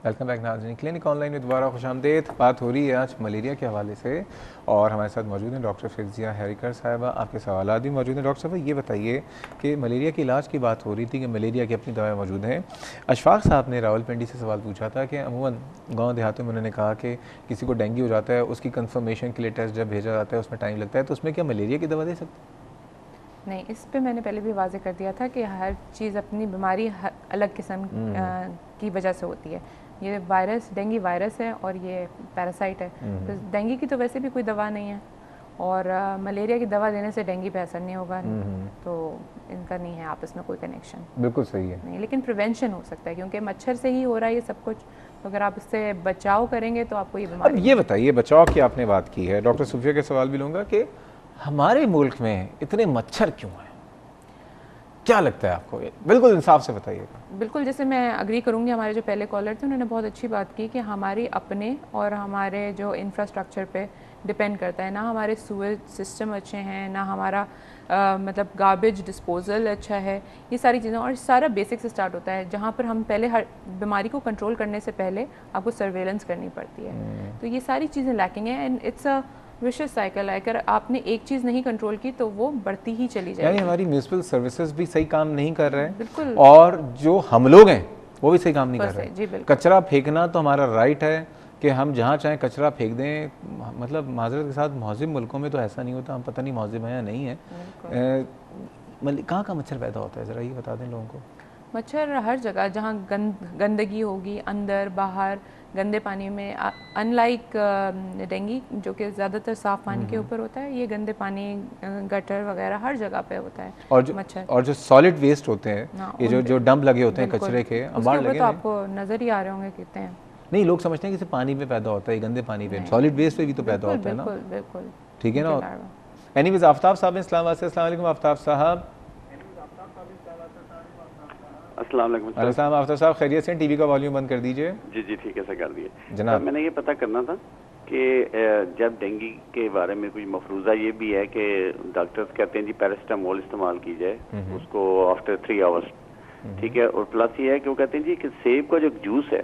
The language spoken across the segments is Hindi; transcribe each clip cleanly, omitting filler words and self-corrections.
वेलकम बैक नाज़रीन, क्लिनिक ऑनलाइन में दोबारा खुशामदीद। बात हो रही है आज मलेरिया के हवाले से और हमारे साथ मौजूद हैं डॉक्टर फिज़िया हैरिकर साहिबा। आपके सवालात भी मौजूद हैं। डॉक्टर साहब ये बताइए कि मलेरिया के इलाज की बात हो रही थी कि मलेरिया की अपनी दवाएं मौजूद हैं। अशफाक साहब ने रावलपिंडी से सवाल पूछा था कि अमूमन गाँव देहातों में उन्होंने कहा कि किसी को डेंगू हो जाता है, उसकी कन्फर्मेशन के लिए टेस्ट जब भेजा जाता है उसमें टाइम लगता है, तो उसमें क्या मलेरिया की दवा दे सकते हैं? नहीं, इस पे मैंने पहले भी वाज़ेह कर दिया था कि हर चीज़ अपनी बीमारी अलग किस्म की वजह से होती है। ये वायरस डेंगू वायरस है और ये पैरासाइट है, तो डेंगू की तो वैसे भी कोई दवा नहीं है और मलेरिया की दवा देने से डेंगू पे असर नहीं होगा, तो इनका नहीं है आपस में कोई कनेक्शन। बिल्कुल सही है। नहीं, लेकिन प्रिवेंशन हो सकता है क्योंकि मच्छर से ही हो रहा है ये सब कुछ, तो अगर आप इससे बचाव करेंगे तो आपको ये बीमारी। अब ये बताइए, बचाव की आपने बात की है, डॉक्टर सूफिया के सवाल भी लूँगा कि हमारे मुल्क में इतने मच्छर क्यों हैं? क्या लगता है आपको? बिल्कुल इंसाफ से बताइएगा। बिल्कुल, जैसे मैं अग्री करूंगी, हमारे जो पहले कॉलर थे उन्होंने बहुत अच्छी बात की कि हमारी अपने और हमारे जो इंफ्रास्ट्रक्चर पे डिपेंड करता है। ना हमारे सूएज सिस्टम अच्छे हैं, ना हमारा मतलब गार्बेज डिस्पोजल अच्छा है, ये सारी चीज़ें, और सारा बेसिक से स्टार्ट होता है जहाँ पर हम पहले हर बीमारी को कंट्रोल करने से पहले आपको सर्वेलेंस करनी पड़ती है। तो ये सारी चीज़ें लैकिंग है and it's a vicious cycle है। अगर आपने एक चीज़ नहीं कंट्रोल की तो वो बढ़ती ही चली जाएगी। यानी हमारी म्यूनिसिपल सर्विसेज भी सही काम नहीं कर रहे हैं। बिल्कुल। और जो हम लोग हैं वो भी सही काम नहीं कर रहे। जी बिल्कुल। कचरा फेंकना तो हमारा राइट है कि हम जहाँ चाहें कचरा फेंक दें। मतलब माजरत के साथ महज़िब मुल्कों में तो ऐसा नहीं होता। हम पता नहीं महज़िब हैं या नहीं है। कहाँ का मच्छर पैदा होता है, ज़रा ये बता दें लोगों को। मच्छर हर जगह जहाँ गंदगी होगी, अंदर बाहर गंदे पानी में, अनलाइक डेंगू जो कि ज़्यादातर साफ़ पानी के ऊपर होता है, ये गंदे पानी गटर वगैरह हर जगह पे होता है। और मच्छर और जो सॉलिड वेस्ट होते हैं, ये जो डंप लगे होते हैं कचरे के, अंबार लगे, तो आपको नज़र ही आ रहे होंगे कितने हैं। नहीं, लोग समझते हैं कि सिर्फ पानी पे पैदा होता है, गंदे पानी पे, सॉलिड वेस्ट पे भी तो पैदा होता है ना। बिल्कुल बिल्कुल, ठीक है ना। एनीवेज, आफ्ताब साहब इस्लामाबाद से। अस्सलाम वालेकुम आफ्ताब साहब। अस्सलाम वालेकुम आफ्ताब साहब, खैरियत से? टीवी का वॉल्यूम बंद कर दीजिए। जी जी ठीक है सर, कर दिए जनाब। मैंने ये पता करना था कि जब डेंगू के बारे में कुछ मफरूज़ा ये भी है कि डॉक्टर्स कहते हैं जी पैरासिटामोल इस्तेमाल की जाए उसको आफ्टर 3 आवर्स, ठीक है, और प्लस ये है कि वो कहते हैं जी कि सेब का जो जूस है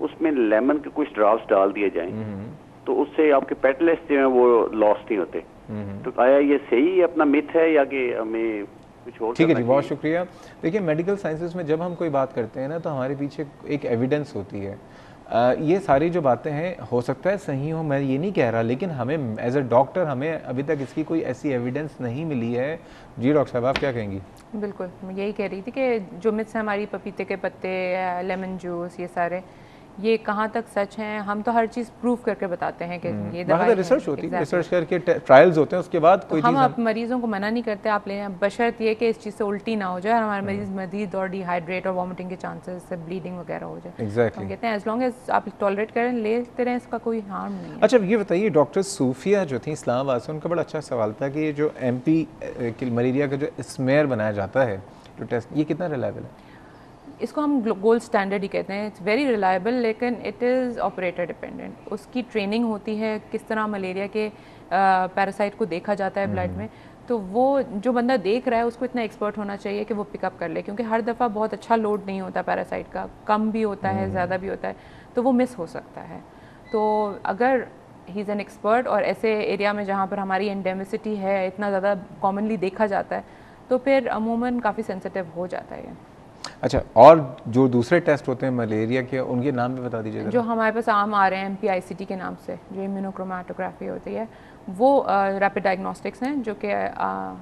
उसमें लेमन के कुछ ड्रॉप्स डाल दिए जाएं तो उससे आपके पेटलेट्स जो हैं वो लॉस नहीं होते। तो आया ये सही अपना मिथ है या कि हमें कुछ और? ठीक है जी, बहुत शुक्रिया। देखिए, मेडिकल साइंसेस में जब हम कोई बात करते हैं ना तो हमारे पीछे एक एविडेंस होती है। ये सारी जो बातें हैं हो सकता है सही हो, मैं ये नहीं कह रहा, लेकिन हमें एज अ डॉक्टर हमें अभी तक इसकी कोई ऐसी एविडेंस नहीं मिली है। जी डॉक्टर साहब, आप क्या कहेंगी? बिल्कुल, मैं यही कह रही थी कि जो मिथ्स हैं हमारी, पपीते के पत्ते, लेमन जूस, ये सारे, ये कहाँ तक सच हैं? हम तो हर चीज़ प्रूव करके बताते हैं कि ये दवाई रिसर्च होती है, रिसर्च करके ट्रायल्स होते हैं, उसके बाद कोई हम आप मरीजों को मना नहीं करते आप लें, बशर्त ये कि इस चीज़ से उल्टी ना हो जाए, हमारे मरीज मजीद और डिहाइड्रेट और वॉमिटिंग के चांसेस से ब्लीडिंग वगैरह हो जाए। एग्जैक्टली। हम कहते हैं एज लॉन्ग एज आप टॉलरेट करें, लेते रहें, इसका कोई हार्म नहीं है। अच्छा, ये बताइए, डॉक्टर सूफिया जो थी इस्लामाबाद से, उनका बड़ा अच्छा सवाल था कि जो MP मलेरिया का जो स्मेयर बनाया जाता है जो टेस्ट, ये कितना रिलायबल है? इसको हम गोल्ड स्टैंडर्ड ही कहते हैं। इट्स वेरी रिलायबल, लेकिन इट इज़ ऑपरेटर डिपेंडेंट। उसकी ट्रेनिंग होती है, किस तरह मलेरिया के पैरासाइट को देखा जाता है ब्लड में, तो वो जो बंदा देख रहा है उसको इतना एक्सपर्ट होना चाहिए कि वो पिकअप कर ले, क्योंकि हर दफ़ा बहुत अच्छा लोड नहीं होता पैरासाइट का, कम भी होता है, ज़्यादा भी होता है, तो वो मिस हो सकता है। तो अगर ही इज़ एन एक्सपर्ट और ऐसे एरिया में जहाँ पर हमारी एंडेमिसिटी है, इतना ज़्यादा कॉमनली देखा जाता है, तो फिर अमूमन काफ़ी सेंसिटिव हो जाता है। अच्छा, और जो दूसरे टेस्ट होते हैं मलेरिया के, उनके नाम भी बता दीजिए। जो हमारे पास आम आ रहे हैं MPICT के नाम से, जो इम्यूनोक्रोमेटोग्राफी होती है, वो रैपिड डायग्नोस्टिक्स हैं जो कि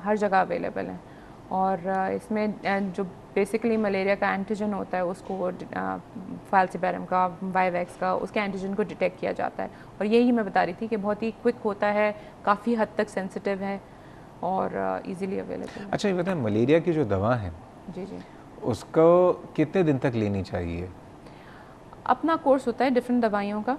हर जगह अवेलेबल हैं, और इसमें जो बेसिकली मलेरिया का एंटीजन होता है उसको फाल्सिपारम का, वाइवैक्स का, उसके एंटीजन को डिटेक्ट किया जाता है, और यही मैं बता रही थी कि बहुत ही क्विक होता है, काफ़ी हद तक सेंसिटिव है और ईजीली अवेलेबल। अच्छा, ये बताएं, मलेरिया की जो दवा है जी जी, उसको कितने दिन तक लेनी चाहिए? अपना कोर्स होता है डिफरेंट दवाइयों का।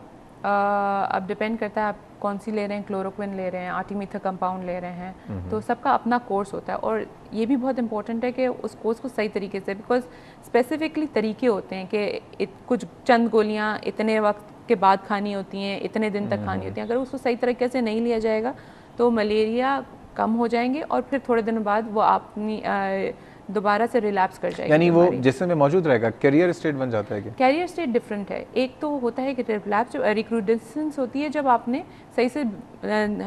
अब डिपेंड करता है आप कौन सी ले रहे हैं, क्लोरोक्विन ले रहे हैं, आर्टिमीथर कंपाउंड ले रहे हैं, तो सबका अपना कोर्स होता है। और ये भी बहुत इंपॉर्टेंट है कि उस कोर्स को सही तरीके से, बिकॉज स्पेसिफिकली तरीके होते हैं कि कुछ चंद गोलियां इतने वक्त के बाद खानी होती हैं, इतने दिन तक खानी होती हैं। अगर उसको सही तरीके से नहीं लिया जाएगा तो मलेरिया कम हो जाएंगे और फिर थोड़े दिनों बाद वो अपनी दोबारा से रिलैप्स कर जाएगी। यानी वो जिसम में मौजूद रहेगा, कैरियर स्टेट बन जाता है क्या? कैरियर स्टेट डिफरेंट है। एक तो होता है कि रिलैप्स, जो रिक्रूडेसेंस होती है जब आपने सही से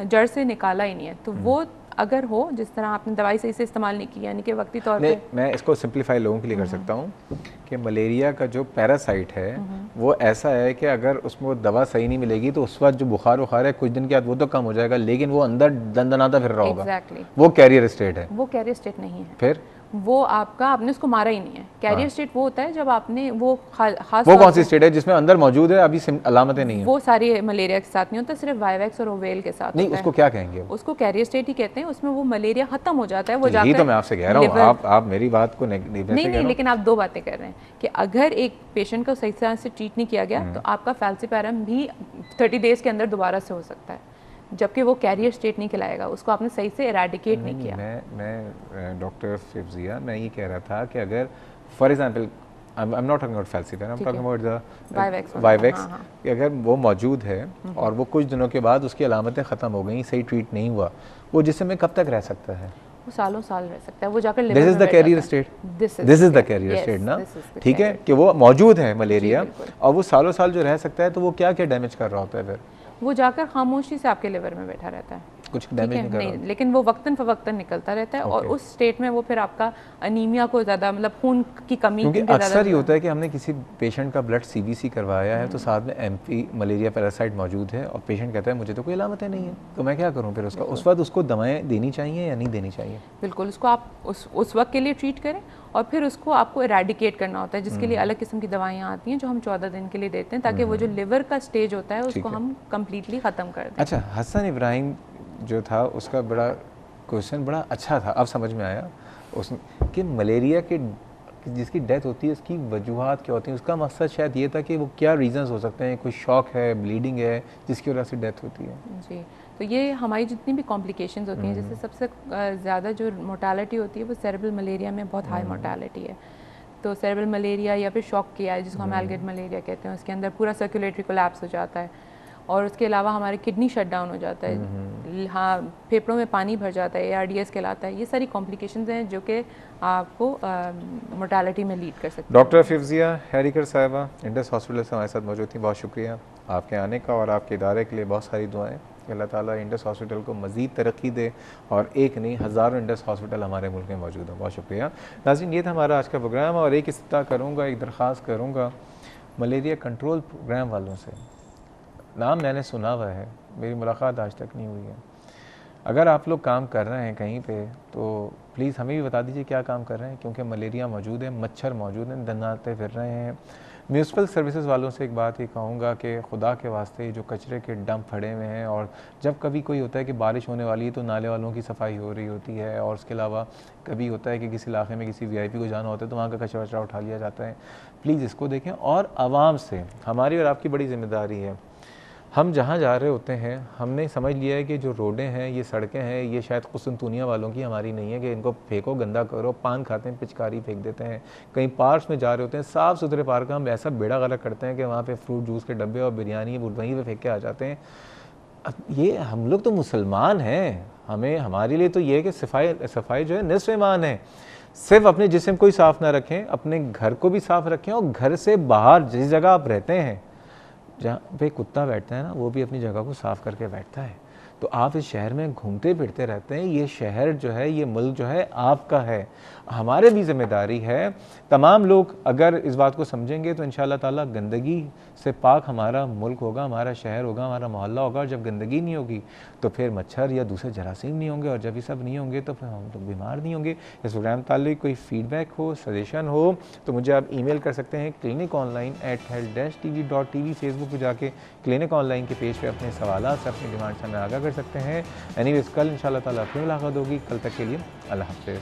जड़ से निकाला ही नहीं है, तो वो अगर हो, जिस तरह आपने दवाई सही से इस्तेमाल नहीं की, यानी कि वक्ती तौर पे। मैं इसको सिंप्लीफाई लोगों के लिए कर सकता हूँ कि मलेरिया का जो पैरासाइट है वो ऐसा है कि अगर उसमें वो दवा सही नहीं मिलेगी तो उस वक्त जो बुखार है कुछ दिन के बाद वो तो कम हो जाएगा, लेकिन वो अंदर दंदनाता फिर रहा होगा। Exactly. वो कैरियर स्टेट है। वो कैरियर स्टेट नहीं है। फिर वो आपने उसको मारा ही नहीं है। कैरियर स्टेट वो होता है जब आपने वो खास वो कौन सी स्टेट है जिसमें अंदर मौजूद है, अभी अलामतें नहीं है? वो सारी मलेरिया के साथ नहीं होता, सिर्फ वाइवेक्स और ओवेल के साथ नहीं, होता उसको है। क्या कहेंगे? उसको कैरियर स्टेट ही कहते हैं। उसमें वो मलेरिया खत्म हो जाता है। वो यही तो मैं आपसे कह रहा हूँ, आप मेरी बात को नहीं, लेकिन आप दो बातें कर रहे हैं कि अगर एक पेशेंट को सही तरह से ट्रीट नहीं किया गया तो आपका फैल्सिपारम भी 30 डेज के अंदर दोबारा से हो सकता है, जबकि वो कैरियर स्टेट नहीं कहलाएगा। उसको आपने सही से एराडिकेट नहीं किया। मैं डॉक्टर फिफ्जिया, मैं ये कह रहा था कि अगर for example I am not talking about falciparum, I am talking about the vivax, कि अगर वो मौजूद है और वो कुछ दिनों के बाद उसकी अलामतें ख़त्म हो गई, सही ट्रीट नहीं हुआ, वो जिसम में कब तक रह सकता है? वो सालों साल रह सकता है। वो जाकर this is the carrier state, this is the carrier state ना, ठीक है, कि वो मौजूद है मलेरिया और वो सालों साल जो रह सकता है, तो वो क्या क्या डैमेज कर रहा होता है? फिर वो जाकर खामोशी से आपके लिवर में बैठा रहता है, कुछ डैमेज नहीं कर रहा, लेकिन वो वक्तन फवक्तन निकलता रहता है। और उस स्टेट में वो फिर आपका अनीमिया को ज़्यादा, मतलब खून की कमी, क्योंकि अक्सर ये होता है कि हमने किसी पेशेंट का ब्लड सीबीसी करवाया है तो साथ में एमपी मलेरिया पैरासाइट मौजूद है और पेशेंट कहता है मुझे तो कोई अलामतें नहीं है, तो मैं क्या करूँ फिर उसका? उस वक्त उसको दवाएं देनी चाहिए या नहीं देनी चाहिए? बिल्कुल, उसको आप उस वक्त के लिए ट्रीट करें और फिर उसको आपको एराडिकेट करना होता है, जिसके लिए अलग किस्म की दवाइयाँ आती हैं जो हम 14 दिन के लिए देते हैं, ताकि वो जो लिवर का स्टेज होता है उसको हम कम्प्लीटली ख़त्म कर दें। अच्छा, हसन इब्राहिम जो था उसका बड़ा क्वेश्चन बड़ा अच्छा था, अब समझ में आया उस कि मलेरिया के जिसकी डेथ होती है उसकी वजूहात क्या होती हैं। उसका मकसद शायद ये था कि वो क्या रीज़न्स हो सकते हैं, कोई शॉक है, ब्लीडिंग है, जिसकी वजह से डेथ होती है। जी, तो ये हमारी जितनी भी कॉम्प्लिकेशंस होती हैं, जैसे सबसे ज़्यादा जो मोर्टालिटी होती है वो सेरेब्रल मलेरिया में बहुत हाई मोर्टालिटी है। तो सेरेब्रल मलेरिया या फिर शॉक किया है, जिसको हम एलगेट मलेरिया कहते हैं, उसके अंदर पूरा सर्कुलेटरी कोलैप्स हो जाता है और उसके अलावा हमारे किडनी शट डाउन हो जाता है, हाँ, फेफड़ों में पानी भर जाता है, ARDS कहलाता है। ये सारी कॉम्प्लिकेशंस हैं जो कि आपको मोर्टालिटी में लीड कर सकते हैं। डॉक्टर फिफ्जिया हैरिकर साहिबा इंडस हॉस्पिटल से हमारे साथ मौजूद थी, बहुत शुक्रिया आपके आने का और आपके इदारे के लिए बहुत सारी दुआएं। अल्लाह ताला इंडस हॉस्पिटल को मज़ीद तरक्की दे और एक नहीं हज़ारों इंडस हॉस्पिटल हमारे मुल्क में मौजूद हैं। बहुत शुक्रिया नाज़रीन, ये था हमारा आज का प्रोग्राम और एक इस्ता करूँगा, एक दरख्वास्त करूँगा मलेरिया कंट्रोल प्रोग्राम वालों से। नाम मैंने सुना हुआ है, मेरी मुलाकात आज तक नहीं हुई है। अगर आप लोग काम कर रहे हैं कहीं पे तो प्लीज़ हमें भी बता दीजिए क्या काम कर रहे हैं, क्योंकि मलेरिया मौजूद है, मच्छर मौजूद हैं, दंदाते फिर रहे हैं। म्यूनसिपल सर्विसेज वालों से एक बात ही कहूँगा कि खुदा के वास्ते जो कचरे के डंप पड़े हुए हैं, और जब कभी कोई होता है कि बारिश होने वाली है तो नाले वालों की सफाई हो रही होती है, और उसके अलावा कभी होता है कि किसी इलाके में किसी VIP को जाना होता है तो वहाँ का कचरा वचरा उठा लिया जाता है। प्लीज़ इसको देखें। और आवाम से हमारी और आपकी बड़ी जिम्मेदारी है, हम जहाँ जा रहे होते हैं हमने समझ लिया है कि जो रोडें हैं, ये सड़कें हैं, ये शायद कुस्तुनतुनिया वालों की, हमारी नहीं है कि इनको फेंको, गंदा करो, पान खाते हैं, पिचकारी फेंक देते हैं। कहीं पार्क्स में जा रहे होते हैं, साफ़ सुथरे पार्क का हम ऐसा बेड़ा गलत करते हैं कि वहाँ पे फ्रूट जूस के डब्बे और बिरयानी वहीं पे फेंक के आ जाते हैं। ये हम लोग तो मुसलमान हैं, हमें हमारे लिए तो ये है कि सफाई जो है निस्फ़ ईमान है। सिर्फ अपने जिस्म को ही साफ़ ना रखें, अपने घर को भी साफ़ रखें, और घर से बाहर जिस जगह आप रहते हैं, जहाँ पे कुत्ता बैठता है ना, वो भी अपनी जगह को साफ़ करके बैठता है। तो आप इस शहर में घूमते फिरते रहते हैं, ये शहर जो है, ये मुल्क जो है आपका है, हमारे भी जिम्मेदारी है। तमाम लोग अगर इस बात को समझेंगे तो इंशाअल्लाह ताला गंदगी से पाक हमारा मुल्क होगा, हमारा शहर होगा, हमारा मोहल्ला होगा। और जब गंदगी नहीं होगी तो फिर मच्छर या दूसरे जरासीम नहीं होंगे, और जब ये सब नहीं होंगे तो फिर हम तो बीमार नहीं होंगे। इस प्रोग्राम ताल्लुक कोई फीडबैक हो, सजेशन हो तो मुझे आप ईमेल कर सकते हैं cliniconline@health-tv.tv। फेसबुक पर जाके क्लिनिक ऑनलाइन के पेज पे अपने सवाल से, अपनी डिमांड से हमें आगाह कर सकते हैं। एनीवेज, कल इंशाअल्लाह ताला फिर मुलाकात होगी। कल तक के लिए अल्लाह हाफ़िज़।